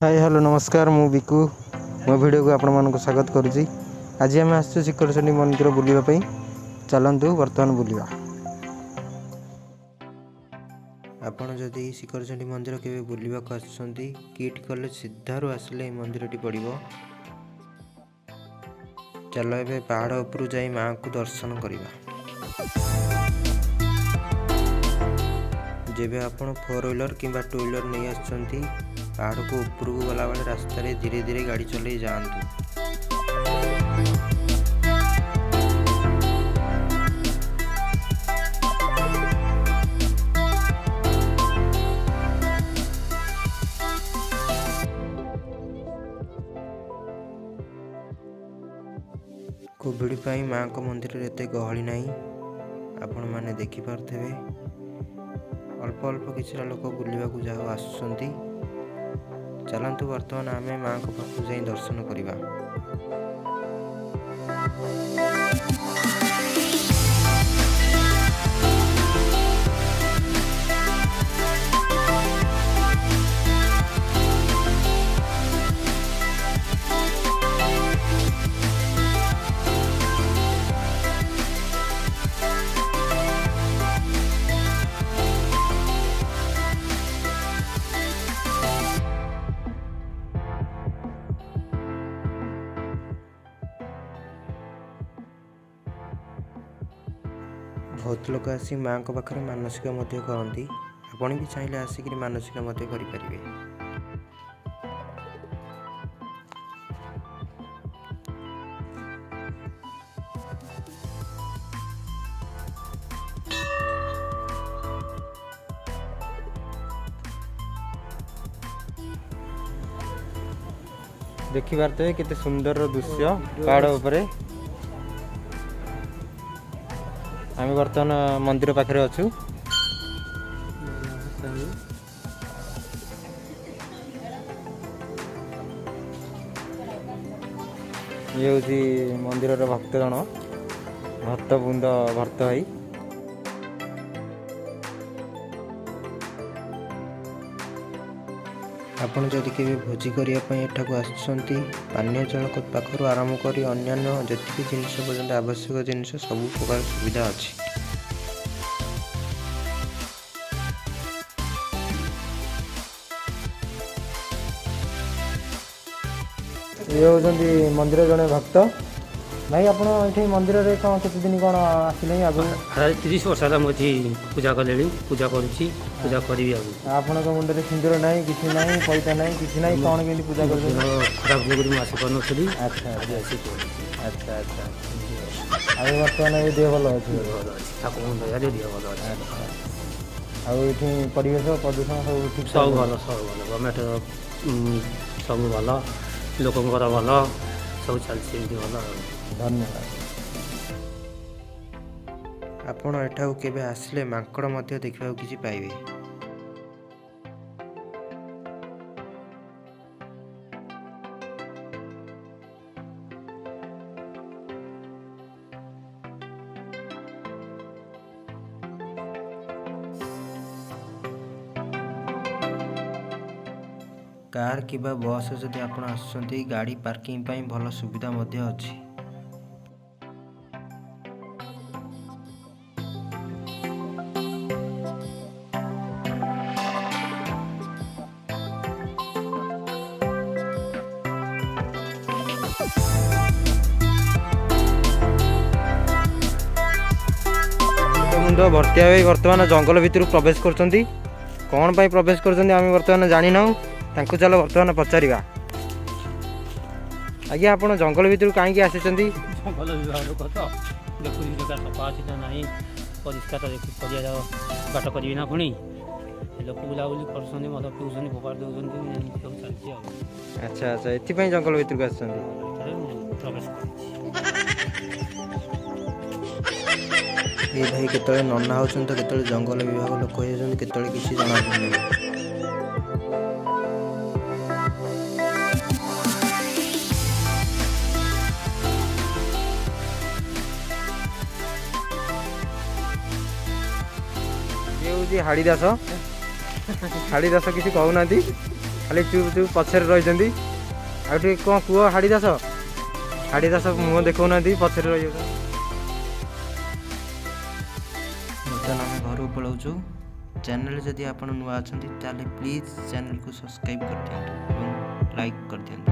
Hi hello नमस्कार मु बिकु मो वीडियो को आपण मानक स्वागत करुच्ची। आज आम आसु शिखरचंडी मंदिर बुलापी चलतु बर्तमान बुलवा। आपण जदि शिखरचंडी मंदिर के बुलवाक आसुँच किट कॉलेज सीधारू आसिले मंदिर टी पड़ो। चल ए पहाड़ उपरू जाई माँ को दर्शन करवा। जेबे आपण 4 व्हीलर किंबा 2 व्हीलर नहीं आसुँच पहाड़ को ऊपर को गला वाले रास्ता रे धीरे धीरे गाड़ी चले जातु। कोविड पाई माँ को मंदिर रे एते गहली नहीं आपण माने देखि पारथेबे। अल्प अल्प किसी लोक बुलवा को जाओ आसुँच। चलतु बर्तमान आम माँ को पाखु जाई दर्शन करवा। बहुत लोग आसी माँ को पाखे मानसिक करती आपण भी चाहिए आसिक मानसिक करें। देखि पारते केते सुंदर दृश्य पहाड़ उपरे। आम बर्तमान मंदिर पाखे अच्छु। ये हूँ मंदिर भक्तगण भक्तवृंद भक्त भाई। आपण जदि केबे भोजी करने एठाक आसुँच पानीय जल पाखर आरंभ कर अन्यान्य जी जिनस पर्यंत आवश्यक जिनस सब प्रकार सुविधा अच्छी। ये होती मंदिर जड़े भक्त भाई आप मंदिर रे कौन केते दिन कौन आसिले आगु 30 वर्ष है मुझे पूजा कले पूजा करी पूजा करी आपण मुंडे सिंदूर ना कि पैसा ना कि कौन के पूजा कर खराब लोग आसी पानी। अच्छा अच्छा अच्छा आगे बर्तमान ये देह भल अच्छे ठाकुर दिह भल अच्छे परिवेश प्रदूषण सब ठीक सब भल गवर्नमेंट सब भल लोक भल सब चलती भल। धन्यवाद। आपण एठाऊ केबे आसिले मांकड़ मध्य देखा किसी पाइबे। कार किबा बस जदि आपण आसुँच गाड़ी पार्किंग पाई भल सुविधा मध्य अछि। मुंड भर्ती भाई बर्तमान जंगल भितर प्रवेश कर कौन पाई प्रवेश कर बर्तमान जानी ना तांको चलो बर्तमान पचारिबा। आज्ञा आप जंगल भितर कहीं आसी जंगल विभाग कथ देखु जगह सफा अच्छी ना नहीं परिष्कार बाट करी ना पुणी लोक बुलाबुली कर मद पीऊँ फोपाड़ दौरान सब चलती। अच्छा अच्छा ये जंगल भितर आस प्रवेश ये भाई केतले नना होचन तो केतले जंगल विभाग लोक होचन केतले किसी जना पड़े। ये हूँ हाड़ीदास हाड़ीदास किसी कहूना खाली चुप चुप पछरे रही आउ टे कौन कुह हाड़ी दास मुँह देखना पछरे रही ବର୍ତ୍ତମାନ ଆମେ ଘରକୁ ପଳାଉଛୁ। ଚ୍ୟାନେଲ୍ ଯଦି ଆପଣ ନୂଆ ଅଛନ୍ତି ତାହେଲେ ପ୍ଲିଜ୍ ଚ୍ୟାନେଲ୍କୁ ସବସ୍କ୍ରାଇବ୍ କରିଦିଅନ୍ତୁ ଏବଂ ଲାଇକ୍ କରିଦିଅନ୍ତୁ।